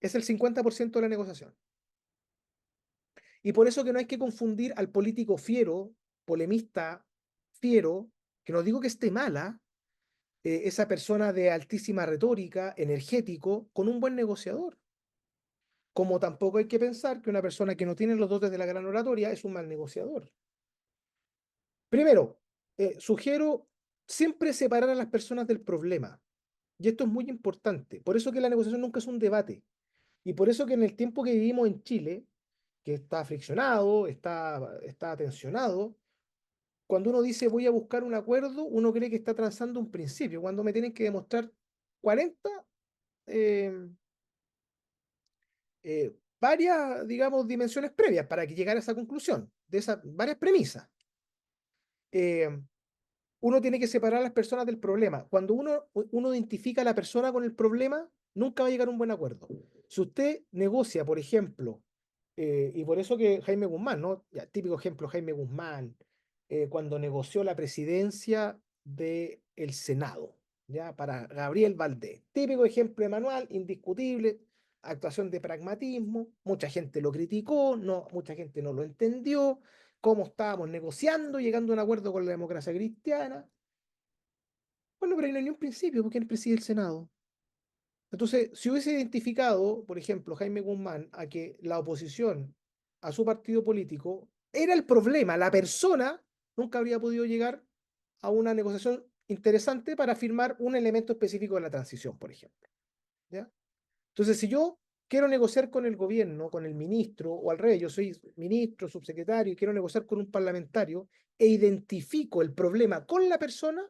es el 50% de la negociación. Y por eso que no hay que confundir al político fiero, polemista fiero, que no digo que esté mala, esa persona de altísima retórica, energético, con un buen negociador. Como tampoco hay que pensar que una persona que no tiene los dotes de la gran oratoria es un mal negociador. Primero, sugiero siempre separar a las personas del problema. Y esto es muy importante. Por eso que la negociación nunca es un debate. Y por eso que en el tiempo que vivimos en Chile, que está friccionado, está tensionado, cuando uno dice voy a buscar un acuerdo, uno cree que está trazando un principio. Cuando me tienen que demostrar 40, eh, varias, digamos, dimensiones previas para que llegara a esa conclusión, de esas varias premisas. Eh, Uno tiene que separar a las personas del problema. Cuando uno identifica a la persona con el problema, nunca va a llegar a un buen acuerdo. Si usted negocia, por ejemplo, y por eso que Jaime Guzmán, ¿no? Ya, típico ejemplo, Jaime Guzmán, cuando negoció la presidencia del Senado, ¿ya? Para Gabriel Valdés. Típico ejemplo de manual, indiscutible, actuación de pragmatismo, mucha gente lo criticó, no, mucha gente no lo entendió, cómo estábamos negociando, llegando a un acuerdo con la democracia cristiana. Bueno, pero ahí no hay ni un principio, porque él preside el Senado. Entonces, si hubiese identificado, por ejemplo, Jaime Guzmán, a que la oposición a su partido político era el problema, la persona, nunca habría podido llegar a una negociación interesante para firmar un elemento específico de la transición, por ejemplo. ¿Ya? Entonces, si yo quiero negociar con el gobierno, con el ministro, o al revés, yo soy ministro, subsecretario, y quiero negociar con un parlamentario, e identifico el problema con la persona,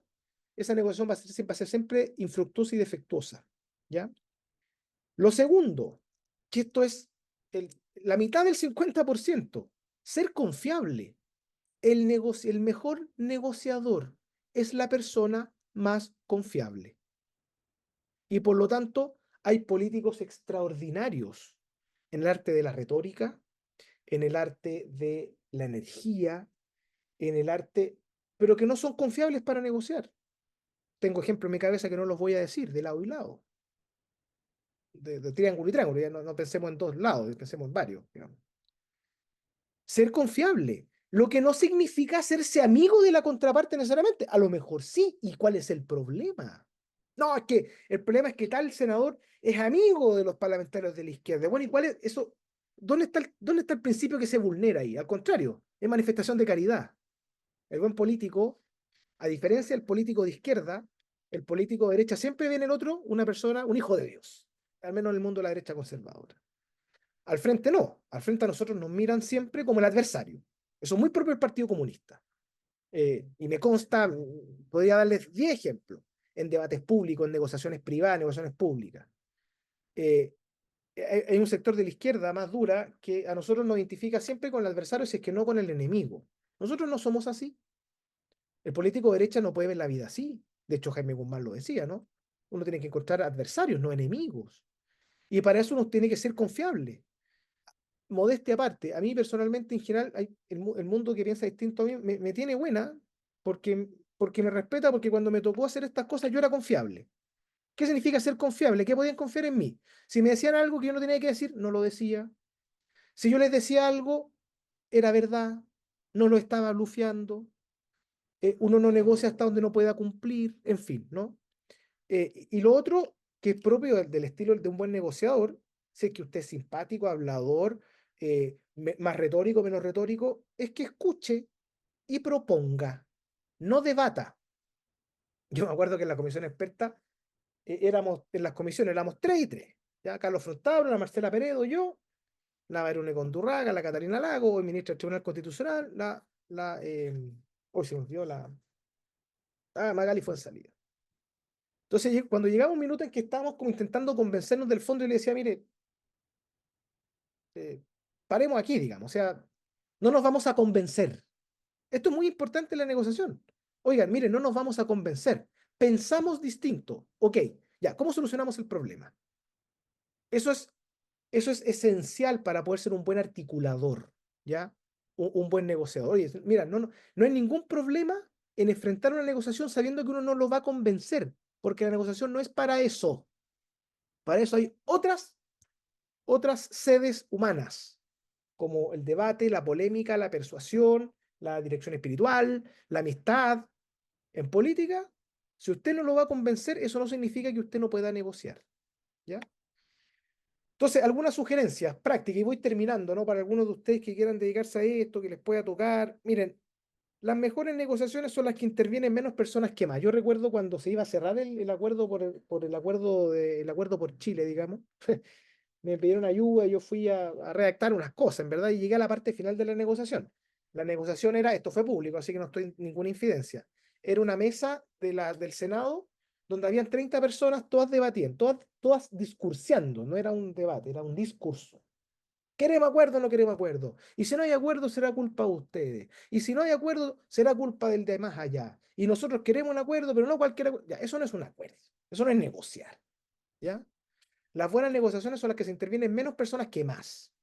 esa negociación va a ser siempre infructuosa y defectuosa. ¿Ya? Lo segundo, que esto es la mitad del 50%, ser confiable. El mejor negociador es la persona más confiable. Y por lo tanto, hay políticos extraordinarios en el arte de la retórica, en el arte de la energía, en el arte, pero que no son confiables para negociar. Tengo ejemplos en mi cabeza que no los voy a decir, de lado y lado, de triángulo y triángulo, ya no pensemos en dos lados, pensemos en varios, digamos. Ser confiable, lo que no significa hacerse amigo de la contraparte necesariamente. A lo mejor sí. ¿Y cuál es el problema? No, es que el problema es que tal senador es amigo de los parlamentarios de la izquierda. Bueno, ¿y cuál es eso? ¿Dónde está el principio que se vulnera ahí? Al contrario, es manifestación de caridad. El buen político, a diferencia del político de izquierda, el político de derecha siempre ve en el otro una persona, un hijo de Dios. Al menos en el mundo de la derecha conservadora. Al frente no, al frente a nosotros nos miran siempre como el adversario. Eso es muy propio del Partido Comunista. Y me consta, podría darles 10 ejemplos en debates públicos, en negociaciones privadas, negociaciones públicas. Eh, hay un sector de la izquierda más dura que a nosotros nos identifica siempre con el adversario, si es que no con el enemigo. Nosotros no somos así. El político de derecha no puede ver la vida así. De hecho, Jaime Guzmán lo decía, ¿no? Uno tiene que encontrar adversarios, no enemigos. Y para eso uno tiene que ser confiable. Modestia aparte, a mí personalmente, en general, el mundo que piensa distinto a mí me tiene buena porque me respeta, porque cuando me tocó hacer estas cosas yo era confiable. ¿Qué significa ser confiable? ¿Qué podían confiar en mí? Si me decían algo que yo no tenía que decir, no lo decía. Si yo les decía algo, era verdad, no lo estaba blufeando. Uno no negocia hasta donde no pueda cumplir, en fin, ¿no? Y lo otro, que es propio del estilo de un buen negociador, si es que usted es simpático, hablador, más retórico, menos retórico, es que escuche y proponga, no debata. Yo me acuerdo que en la comisión experta éramos en las comisiones, éramos 3 y 3. ¿Ya? Carlos Frontabro, la Marcela Peredo, yo, la Verone Condurraga, la Catalina Lago, hoy ministra del Tribunal Constitucional, hoy se me olvidó Magali Fuenzalida. Entonces, cuando llegaba un minuto en que estábamos como intentando convencernos del fondo, y le decía, mire, eh, paremos aquí, digamos, o sea, no nos vamos a convencer. Esto es muy importante en la negociación. Oigan, miren, no nos vamos a convencer. Pensamos distinto. Ok, ya, ¿cómo solucionamos el problema? Eso es, eso es esencial para poder ser un buen articulador, ¿ya? Un buen negociador. Oye, mira, no hay ningún problema en enfrentar una negociación sabiendo que uno no lo va a convencer, porque la negociación no es para eso. Para eso hay otras sedes humanas, como el debate, la polémica, la persuasión, la dirección espiritual, la amistad. En política, si usted no lo va a convencer, eso no significa que usted no pueda negociar, ¿ya? Entonces, algunas sugerencias prácticas, y voy terminando, ¿no? Para algunos de ustedes que quieran dedicarse a esto, que les pueda tocar. Miren, las mejores negociaciones son las que intervienen menos personas que más. Yo recuerdo cuando se iba a cerrar el acuerdo por el acuerdo por Chile, digamos. Me pidieron ayuda, yo fui a redactar unas cosas, en verdad, y llegué a la parte final de la negociación. La negociación era, esto fue público, así que no estoy en ninguna infidencia. Era una mesa del Senado donde habían 30 personas, todas debatían, todas discursiando, no era un debate, era un discurso. ¿Queremos acuerdo o no queremos acuerdo? Y si no hay acuerdo, será culpa de ustedes. Y si no hay acuerdo, será culpa del de más allá. Y nosotros queremos un acuerdo, pero no cualquier acuerdo. Ya, eso no es un acuerdo. Eso no es negociar. ¿Ya? Las buenas negociaciones son las que se intervienen menos personas que más.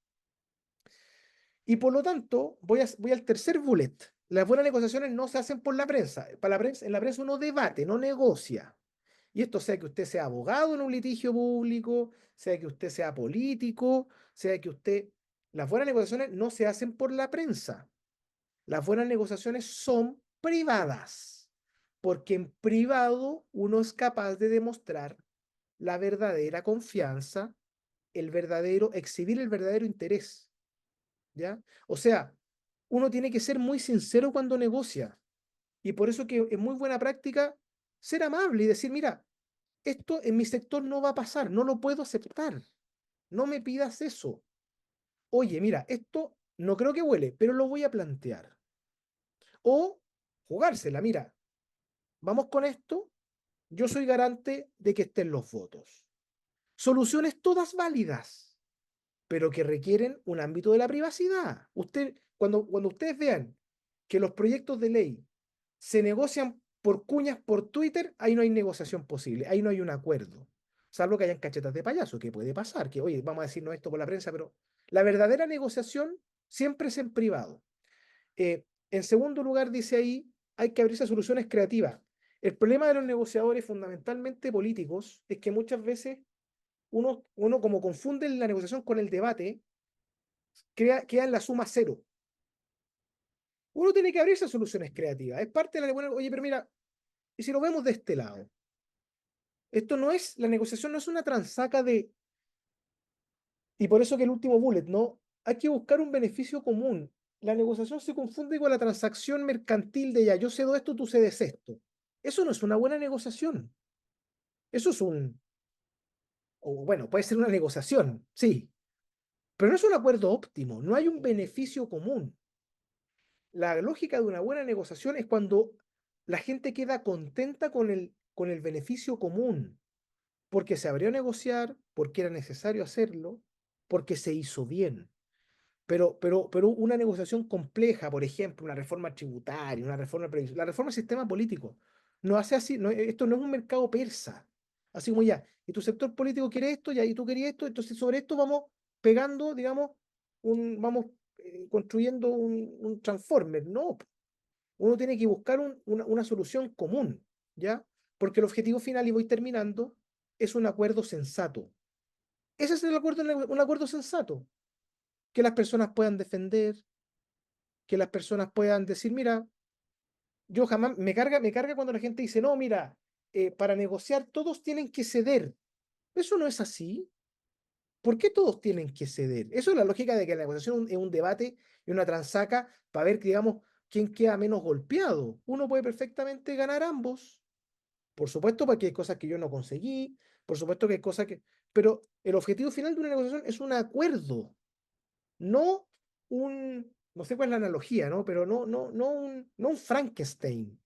Y por lo tanto, voy al tercer bullet. Las buenas negociaciones no se hacen por la prensa. En la prensa uno debate, no negocia. Y esto sea que usted sea abogado en un litigio público, sea que usted sea político, sea que usted... Las buenas negociaciones no se hacen por la prensa. Las buenas negociaciones son privadas, porque en privado uno es capaz de demostrar la verdadera confianza, exhibir el verdadero interés, ¿ya? O sea, uno tiene que ser muy sincero cuando negocia. Y por eso que es muy buena práctica ser amable y decir, mira, esto en mi sector no va a pasar, no lo puedo aceptar. No me pidas eso. Oye, mira, esto no creo que huele, pero lo voy a plantear. O jugársela, mira, vamos con esto, yo soy garante de que estén los votos. Soluciones todas válidas, pero que requieren un ámbito de la privacidad. Cuando ustedes vean que los proyectos de ley se negocian por cuñas por Twitter, ahí no hay negociación posible, ahí no hay un acuerdo. Salvo que hayan cachetas de payaso, que puede pasar, que oye, vamos a decirnos esto por la prensa, pero la verdadera negociación siempre es en privado. En segundo lugar, dice ahí, hay que abrirse a soluciones creativas. El problema de los negociadores, fundamentalmente políticos, es que muchas veces uno como confunde la negociación con el debate, queda en la suma cero. Uno tiene que abrirse a soluciones creativas. Es parte de la buena. Oye, pero mira, y si lo vemos de este lado, la negociación no es una transaca de, y por eso que el último bullet, ¿no? Hay que buscar un beneficio común. La negociación se confunde con la transacción mercantil de ya, yo cedo esto, tú cedes esto. Eso no es una buena negociación. Eso es o bueno, puede ser una negociación, sí, pero no es un acuerdo óptimo, no hay un beneficio común. La lógica de una buena negociación es cuando la gente queda contenta con el beneficio común, porque se abrió a negociar, porque era necesario hacerlo, porque se hizo bien. Pero una negociación compleja, por ejemplo, una reforma tributaria, una reforma previsional, la reforma del sistema político, no hace así, esto no es un mercado persa. Así como ya, y tu sector político quiere esto, ya, y tú querías esto, entonces sobre esto vamos pegando, digamos, vamos construyendo un transformer. No, uno tiene que buscar una solución común, ¿ya? Porque el objetivo final, y voy terminando, es un acuerdo sensato. Ese es un acuerdo sensato, que las personas puedan defender, que las personas puedan decir, mira, yo jamás, me carga cuando la gente dice, no, mira, para negociar todos tienen que ceder. Eso no es así. ¿Por qué todos tienen que ceder? Eso es la lógica de que la negociación es un debate y una transaca para ver, digamos, quién queda menos golpeado. Uno puede perfectamente ganar ambos. Por supuesto, porque hay cosas que yo no conseguí, por supuesto que hay cosas que... Pero el objetivo final de una negociación es un acuerdo, no no sé cuál es la analogía, ¿no? Pero no un Frankenstein,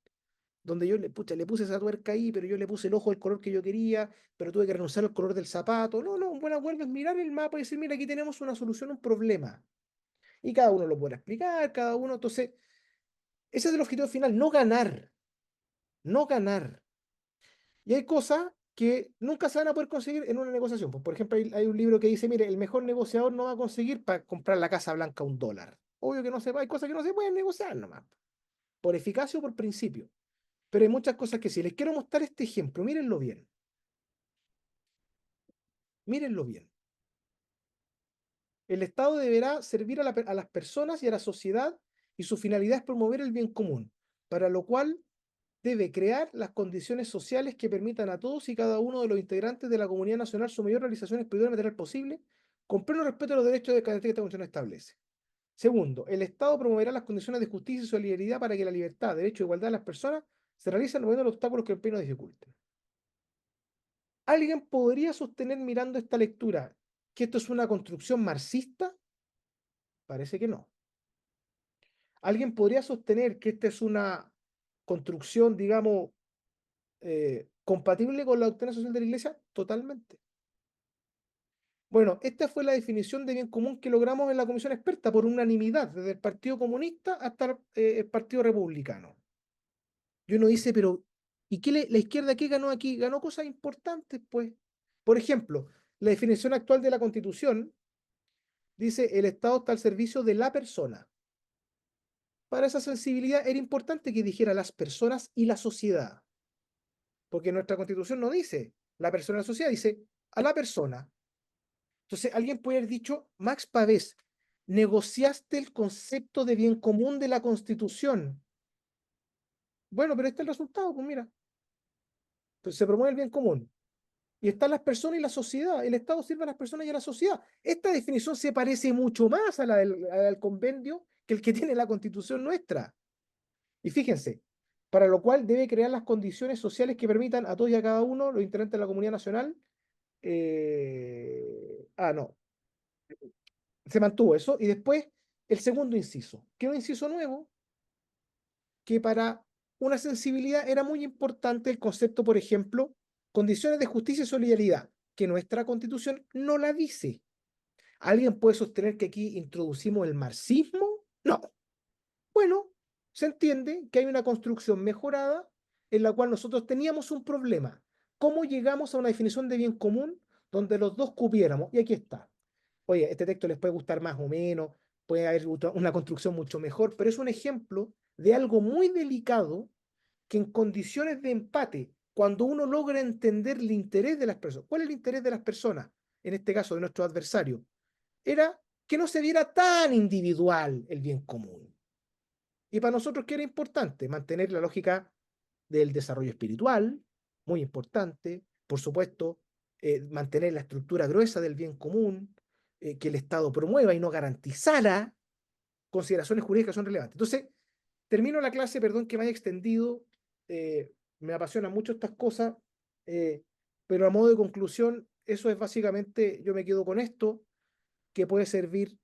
donde yo pucha, le puse esa tuerca ahí, pero yo le puse el ojo del color que yo quería, pero tuve que renunciar al color del zapato. No, un buen acuerdo es mirar el mapa y decir, mira, aquí tenemos una solución a un problema. Y cada uno lo podrá explicar, cada uno. Entonces, ese es el objetivo final, no ganar, no ganar. Y hay cosas que nunca se van a poder conseguir en una negociación. Pues, por ejemplo, hay un libro que dice, mire, el mejor negociador no va a conseguir para comprar la Casa Blanca a $1. Obvio que no se hay cosas que no se pueden negociar nomás, por eficacia o por principio. Pero hay muchas cosas que si les quiero mostrar este ejemplo, mírenlo bien, mírenlo bien. El Estado deberá servir a las personas y a la sociedad y su finalidad es promover el bien común, para lo cual debe crear las condiciones sociales que permitan a todos y cada uno de los integrantes de la comunidad nacional su mayor realización espiritual y material posible, con pleno respeto a los derechos de cada que esta Constitución establece. Segundo, el Estado promoverá las condiciones de justicia y solidaridad para que la libertad, derecho e igualdad de las personas se realicen removiendo los obstáculos que el pleno dificulten. ¿Alguien podría sostener mirando esta lectura que esto es una construcción marxista? Parece que no. ¿Alguien podría sostener que esta es una construcción, digamos, compatible con la doctrina social de la Iglesia? Totalmente. Bueno, esta fue la definición de bien común que logramos en la comisión experta por unanimidad, desde el Partido Comunista hasta el Partido Republicano. Y uno dice, pero ¿y qué la izquierda qué ganó aquí? Ganó cosas importantes, pues. Por ejemplo, la definición actual de la Constitución dice, el Estado está al servicio de la persona. Para esa sensibilidad era importante que dijera las personas y la sociedad, porque nuestra Constitución no dice la persona y la sociedad, dice a la persona. Entonces, alguien puede haber dicho, Max Pavés, negociaste el concepto de bien común de la Constitución. Bueno, pero este es el resultado, pues mira, pues se promueve el bien común. Y están las personas y la sociedad. El Estado sirve a las personas y a la sociedad. Esta definición se parece mucho más a la del convenio que el que tiene la Constitución nuestra. Y fíjense, para lo cual debe crear las condiciones sociales que permitan a todos y a cada uno, los integrantes de la comunidad nacional. No, se mantuvo eso. Y después, el segundo inciso, que es un inciso nuevo, que para una sensibilidad era muy importante el concepto, por ejemplo, condiciones de justicia y solidaridad, que nuestra constitución no la dice. ¿Alguien puede sostener que aquí introducimos el marxismo? No. Bueno, se entiende que hay una construcción mejorada en la cual nosotros teníamos un problema. ¿Cómo llegamos a una definición de bien común donde los dos cupiéramos? Y aquí está. Oye, este texto les puede gustar más o menos, puede haber una construcción mucho mejor, pero es un ejemplo de algo muy delicado que en condiciones de empate, cuando uno logra entender el interés de las personas, ¿cuál es el interés de las personas? En este caso, de nuestro adversario, era que no se viera tan individual el bien común. Y para nosotros, ¿qué era importante? Mantener la lógica del desarrollo espiritual, muy importante. Por supuesto, mantener la estructura gruesa del bien común, que el Estado promueva y no garantizara consideraciones jurídicas que son relevantes. Entonces, termino la clase, perdón que me haya extendido, me apasionan mucho estas cosas, eh, pero a modo de conclusión, eso es básicamente, yo me quedo con esto, que puede servir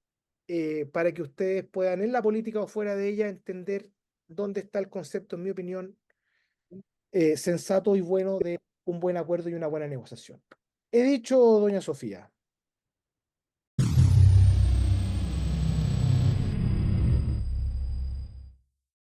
para que ustedes puedan en la política o fuera de ella entender dónde está el concepto, en mi opinión, sensato y bueno de un buen acuerdo y una buena negociación. He dicho, doña Sofía.